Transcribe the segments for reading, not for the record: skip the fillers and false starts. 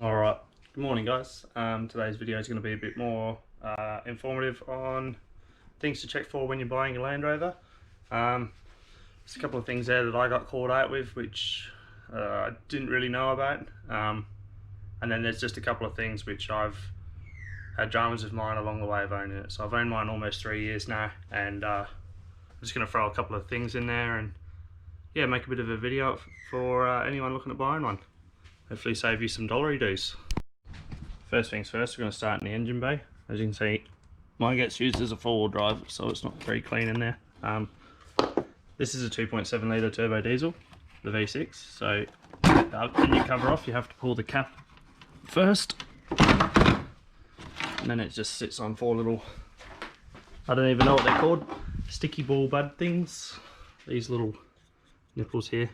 Alright, good morning guys. Today's video is going to be a bit more informative on things to check for when you're buying a Land Rover. There's a couple of things there that I got caught out with which I didn't really know about, and then there's just a couple of things which I've had dramas with mine along the way of owning it. So I've owned mine almost 3 years now, and I'm just going to throw a couple of things in there and yeah, make a bit of a video for anyone looking at buying one. Hopefully save you some dollary doos. First things first, we're going to start in the engine bay. As you can see, mine gets used as a four-wheel drive, so it's not very clean in there. This is a 2.7 litre turbo diesel, the V6. So when you cover off, you have to pull the cap first, and then it just sits on four little, I don't even know what they're called, sticky ball bud things. These little nipples here.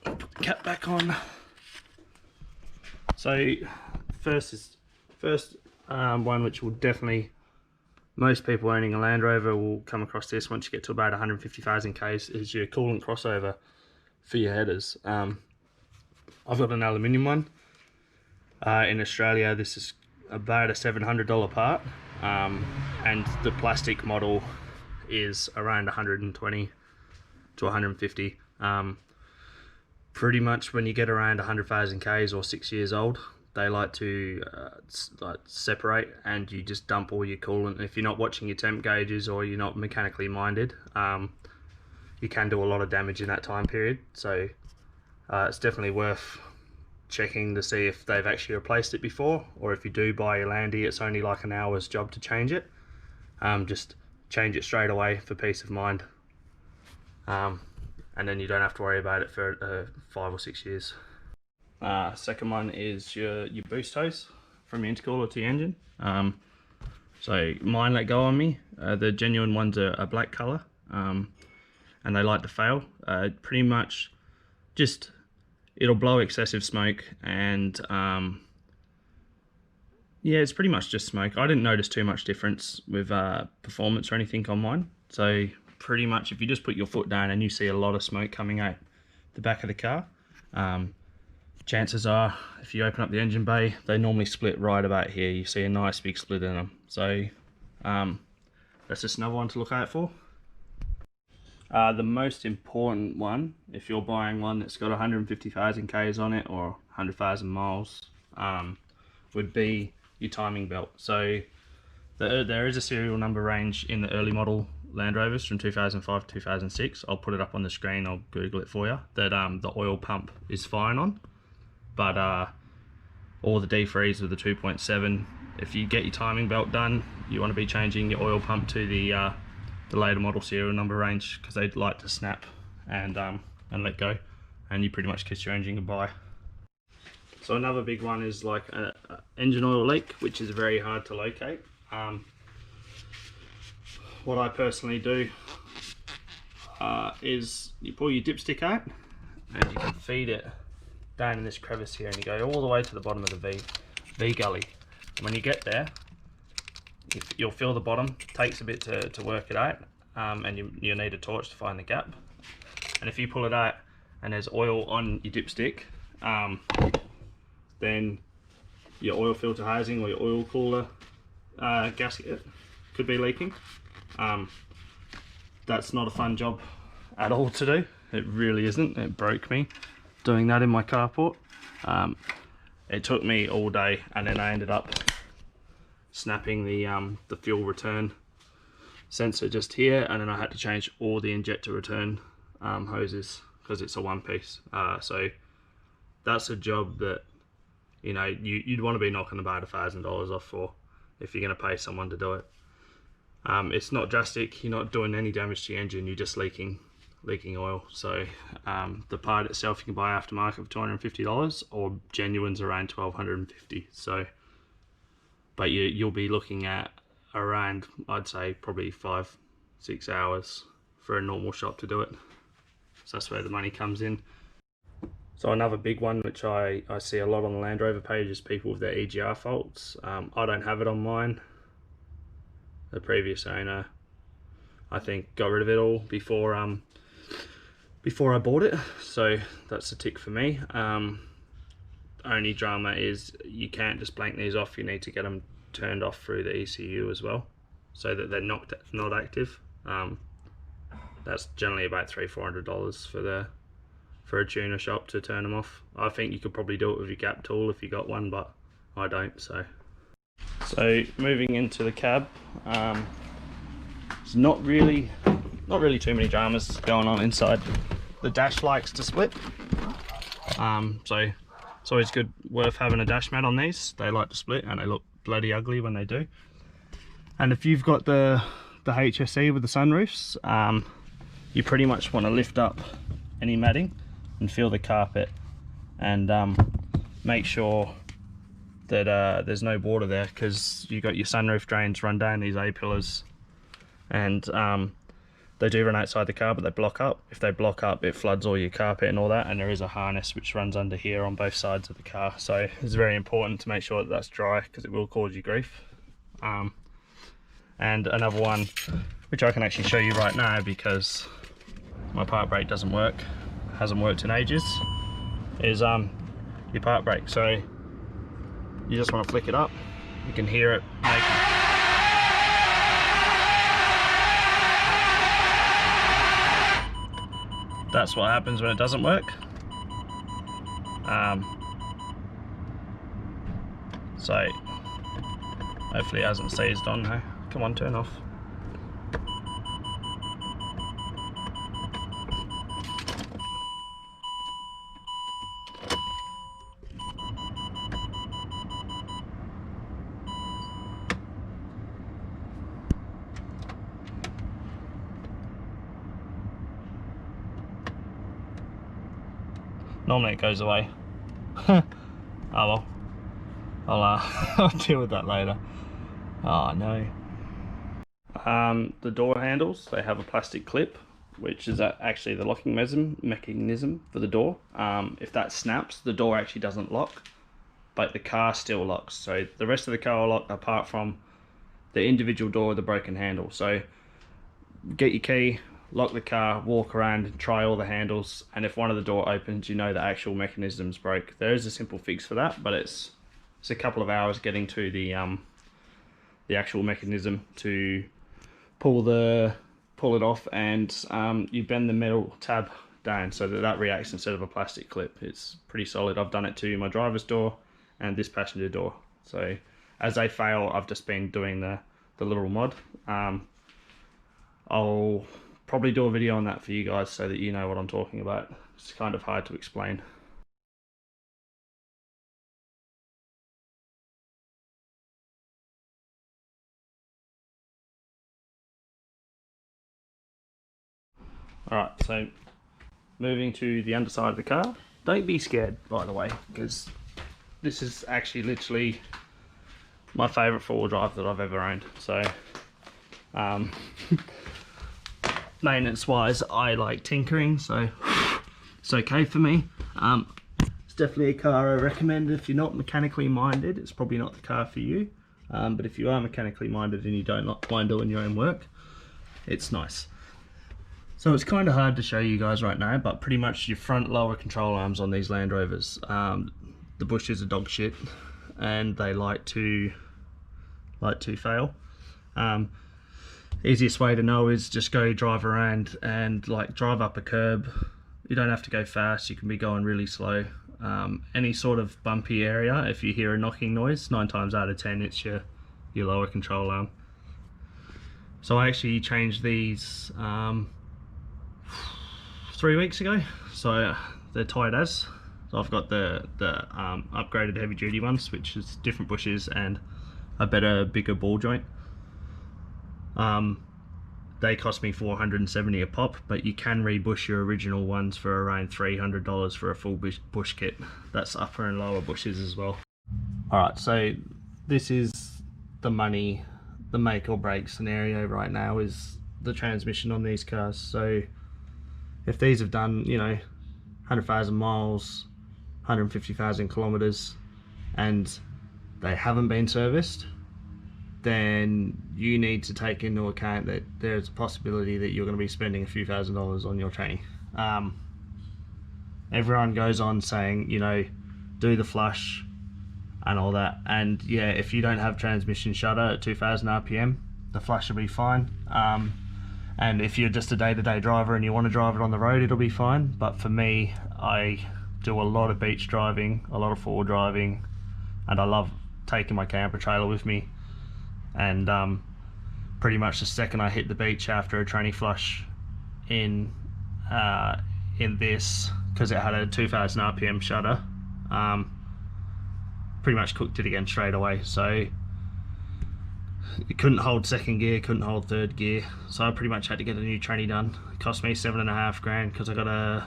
Put the cap back on. So first one, which will definitely, most people owning a Land Rover will come across this once you get to about 150,000 k's, is your coolant crossover for your headers. I've got an aluminium one. In Australia this is about a $700 part, and the plastic model is around 120 to 150. Pretty much when you get around 100,000 k's or 6 years old, they like to separate, and you just dump all your coolant. If you're not watching your temp gauges or you're not mechanically minded, you can do a lot of damage in that time period. So it's definitely worth checking to see if they've actually replaced it before, or if you do buy your Landy, it's only like an hour's job to change it. Just change it straight away for peace of mind. And then you don't have to worry about it for 5 or 6 years. Second one is your boost hose from your intercooler to your engine. So mine let go on me. The genuine ones are a black colour, and they like to fail. Pretty much just, it'll blow excessive smoke, and yeah, it's pretty much just smoke. I didn't notice too much difference with performance or anything on mine. So pretty much if you just put your foot down and you see a lot of smoke coming out the back of the car, chances are if you open up the engine bay, they normally split right about here. You see a nice big split in them. So that's just another one to look out for. The most important one, if you're buying one that's got 150,000 k's on it or 100,000 miles, would be your timing belt. So there is a serial number range in the early model Land Rovers from 2005 to 2006. I'll put it up on the screen, I'll Google it for you, that the oil pump is fine on, but all the defreeze with the 2.7, if you get your timing belt done, you want to be changing your oil pump to the later model serial number range, because they'd like to snap and let go, and you pretty much kiss your engine goodbye. So another big one is like an engine oil leak, which is very hard to locate. What I personally do is you pull your dipstick out and you can feed it down in this crevice here, and you go all the way to the bottom of the V gully. And when you get there, you'll feel the bottom. It takes a bit to work it out, and you need a torch to find the gap. And if you pull it out and there's oil on your dipstick, then your oil filter housing or your oil cooler gasket could be leaking. That's not a fun job at all to do. It really isn't. It broke me doing that in my carport. It took me all day, and then I ended up snapping the fuel return sensor just here, and then I had to change all the injector return hoses because it's a one piece. So that's a job that, you know, you'd want to be knocking about $1,000 off for if you're going to pay someone to do it. It's not drastic, you're not doing any damage to your engine, you're just leaking oil. So the part itself you can buy aftermarket for $250, or genuine's around $1,250. So, but you'll be looking at around, I'd say probably 5-6 hours for a normal shop to do it. So that's where the money comes in. So another big one which I see a lot on the Land Rover page is people with their EGR faults. I don't have it on mine. The previous owner, I think, got rid of it all before before I bought it, so that's a tick for me. Only drama is you can't just blank these off, you need to get them turned off through the ECU as well, so that they're not active. That's generally about $300-400 for a tuner shop to turn them off. I think you could probably do it with your gap tool if you got one, but I don't. So moving into the cab, it's not really too many dramas going on inside. The dash likes to split, so it's always worth having a dash mat on these. They like to split and they look bloody ugly when they do. And if you've got the HSE with the sunroofs, you pretty much want to lift up any matting and feel the carpet, and make sure that there's no water there, because you got your sunroof drains run down these A-pillars, and they do run outside the car, but they block up. If they block up, it floods all your carpet and all that, and there is a harness which runs under here on both sides of the car, so it's very important to make sure that that's dry, because it will cause you grief. And another one, which I can actually show you right now because my park brake doesn't work, hasn't worked in ages, is your park brake. So you just want to flick it up, you can hear it making. That's what happens when it doesn't work. So hopefully it hasn't seized on now. Come on, turn off. Normally it goes away. Oh well, I'll deal with that later. Oh no. The door handles, they have a plastic clip, which is actually the locking mechanism for the door. If that snaps, the door actually doesn't lock, but the car still locks. So the rest of the car will lock apart from the individual door with the broken handle. So get your key, lock the car, walk around and try all the handles, and if one of the door opens, you know the actual mechanism's broke. There is a simple fix for that, but it's a couple of hours getting to the actual mechanism to pull it off, and you bend the metal tab down so that reacts instead of a plastic clip. It's pretty solid. I've done it to my driver's door and this passenger door. So as they fail, I've just been doing the little mod. I'll probably do a video on that for you guys so that you know what I'm talking about. It's kind of hard to explain. Alright, so moving to the underside of the car. Don't be scared, by the way, because this is actually literally my favourite four-wheel drive that I've ever owned. So maintenance wise, I like tinkering, so it's okay for me. It's definitely a car I recommend if you're not mechanically minded. It's probably not the car for you, but if you are mechanically minded and you don't mind doing your own work, it's nice. So it's kind of hard to show you guys right now, but pretty much your front lower control arms on these Land Rovers, the bushes are dog shit and they like to fail. Easiest way to know is just go drive around and like drive up a curb. You don't have to go fast, you can be going really slow. Any sort of bumpy area, if you hear a knocking noise, 9 times out of 10 it's your lower control arm. So I actually changed these 3 weeks ago, so they're tied as. So I've got the upgraded heavy duty ones, which is different bushes and a better, bigger ball joint. They cost me $470 a pop, but you can rebush your original ones for around $300 for a full bush kit. That's upper and lower bushes as well. Alright, so this is the make or break scenario right now is the transmission on these cars. So if these have done, you know, 100,000 miles, 150,000 kilometers, and they haven't been serviced, then you need to take into account that there's a possibility that you're going to be spending a few $1,000s on your tranny. Everyone goes on saying, you know, do the flush and all that, and yeah, if you don't have transmission shudder at 2000 RPM, the flush will be fine. And if you're just a day-to-day driver and you want to drive it on the road, it'll be fine. But for me, I do a lot of beach driving, a lot of forward driving, and I love taking my camper trailer with me. And pretty much the second I hit the beach after a tranny flush in this, because it had a 2000 RPM shudder, pretty much cooked it again straight away. So it couldn't hold second gear, couldn't hold third gear, so I pretty much had to get a new tranny done. It cost me $7.5 grand because I got a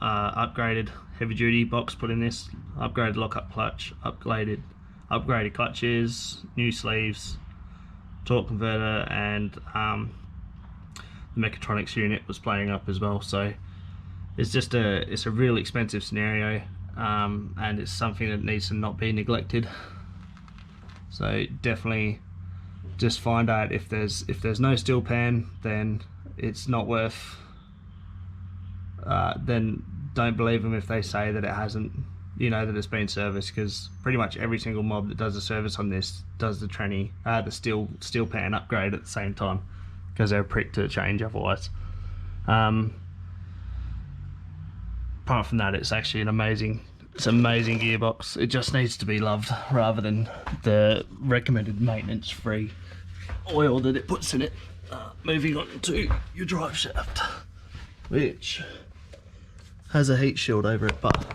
upgraded heavy duty box put in this, upgraded lockup clutch, upgraded clutches, new sleeves, torque converter, and the mechatronics unit was playing up as well. So it's just it's a real expensive scenario, and it's something that needs to not be neglected. So definitely just find out if there's no steel pan, then it's not worth, then don't believe them if they say that it hasn't, you know, that it's been serviced, because pretty much every single mob that does a service on this does the tranny, the steel pan upgrade at the same time, because they're a prick to change otherwise. Apart from that, it's actually an amazing gearbox. It just needs to be loved rather than the recommended maintenance free oil that it puts in it. Moving on to your drive shaft, which has a heat shield over it, but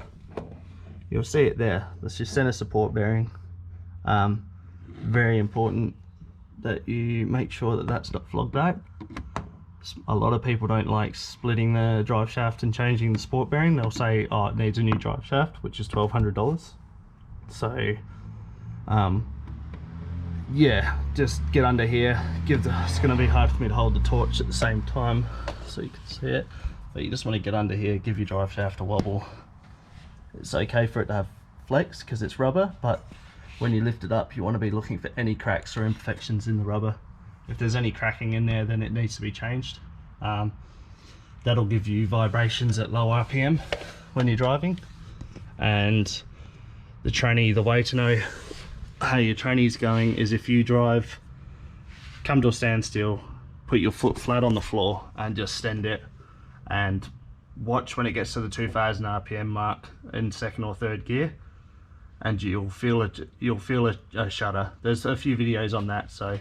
you'll see it there. That's your center support bearing. Very important that you make sure that that's not flogged out. A lot of people don't like splitting the drive shaft and changing the support bearing. They'll say, oh, it needs a new drive shaft, which is $1,200. So yeah, just get under here. It's going to be hard for me to hold the torch at the same time so you can see it, but you just want to get under here, give your drive shaft a wobble. It's okay for it to have flex because it's rubber, but when you lift it up, you want to be looking for any cracks or imperfections in the rubber. If there's any cracking in there, then it needs to be changed. That'll give you vibrations at low RPM when you're driving. And the tranny, the way to know how your tranny's going is if you drive, come to a standstill, put your foot flat on the floor and just stand it, and watch when it gets to the 2000 RPM mark in second or third gear, and you'll feel a shudder. There's a few videos on that, so,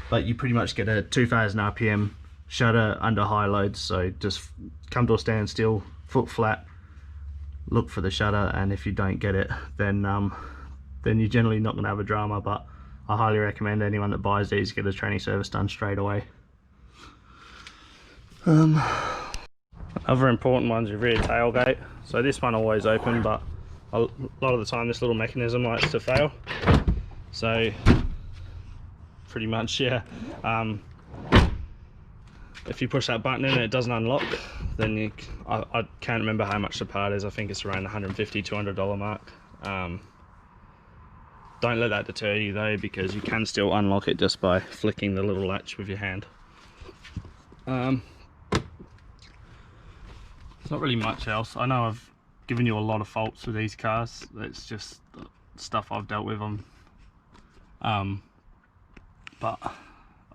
but you pretty much get a 2000 RPM shudder under high loads. So just come to a standstill, foot flat, look for the shudder, and if you don't get it, then you're generally not going to have a drama. But I highly recommend anyone that buys these get a tranny service done straight away. Other important ones, your rear tailgate. So this one always open, but a lot of the time this little mechanism likes to fail. So pretty much, yeah, if you push that button in and it doesn't unlock, then I can't remember how much the part is. I think it's around $150, $200 mark. Don't let that deter you though, because you can still unlock it just by flicking the little latch with your hand. There's not really much else. I know I've given you a lot of faults with these cars. It's just stuff I've dealt with them. But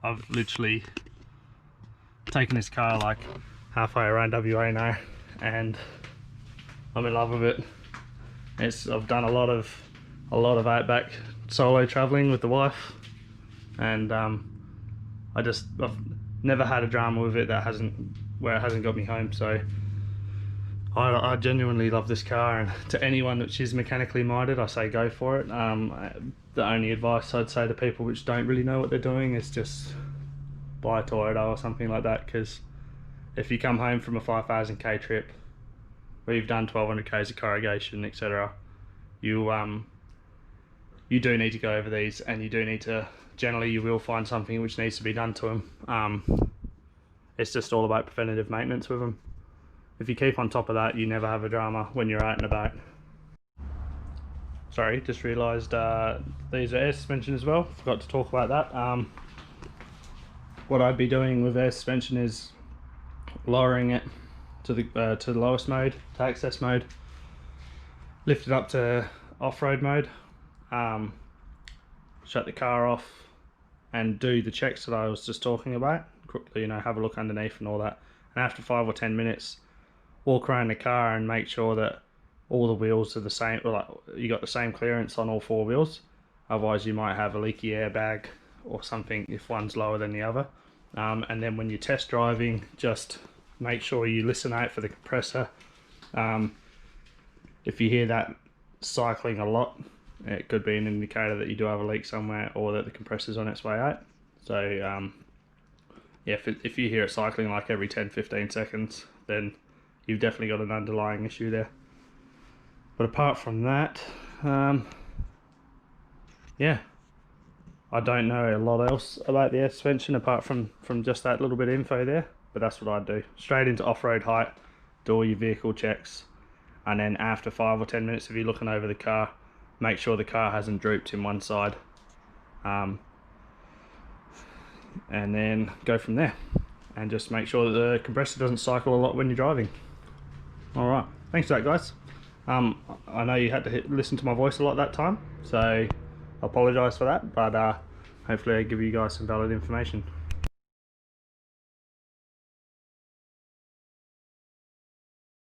I've literally taken this car like halfway around WA now, and I'm in love with it. I've done a lot of outback solo traveling with the wife, and I've never had a drama with it where it hasn't got me home. So I genuinely love this car, and to anyone which is mechanically minded, I say go for it. The only advice I'd say to people which don't really know what they're doing is just buy a Toyota or something like that, because if you come home from a 5,000k trip where you've done 1,200 k's of corrugation, etc., you do need to go over these, and you do need to, generally you will find something which needs to be done to them. It's just all about preventative maintenance with them. If you keep on top of that, you never have a drama when you're out and about. Sorry, just realised these are air suspension as well. Forgot to talk about that. What I'd be doing with air suspension is lowering it to the lowest mode, to access mode, lift it up to off-road mode, shut the car off, and do the checks that I was just talking about. You know, have a look underneath and all that. And after 5 or 10 minutes, walk around the car and make sure that all the wheels are the same, like you got the same clearance on all 4 wheels. Otherwise you might have a leaky airbag or something if one's lower than the other. And then when you're test driving, just make sure you listen out for the compressor. If you hear that cycling a lot, it could be an indicator that you do have a leak somewhere or that the compressor's on its way out. So yeah, if you hear it cycling like every 10-15 seconds, then you've definitely got an underlying issue there. But apart from that, yeah, I don't know a lot else about the air suspension apart from just that little bit of info there, but that's what I'd do. Straight into off-road height, do all your vehicle checks, and then after 5 or 10 minutes, if you're looking over the car, make sure the car hasn't drooped in one side, and then go from there. And just make sure that the compressor doesn't cycle a lot when you're driving. Alright, thanks for that, guys. I know you had to listen to my voice a lot that time, so I apologise for that, but hopefully I give you guys some valid information.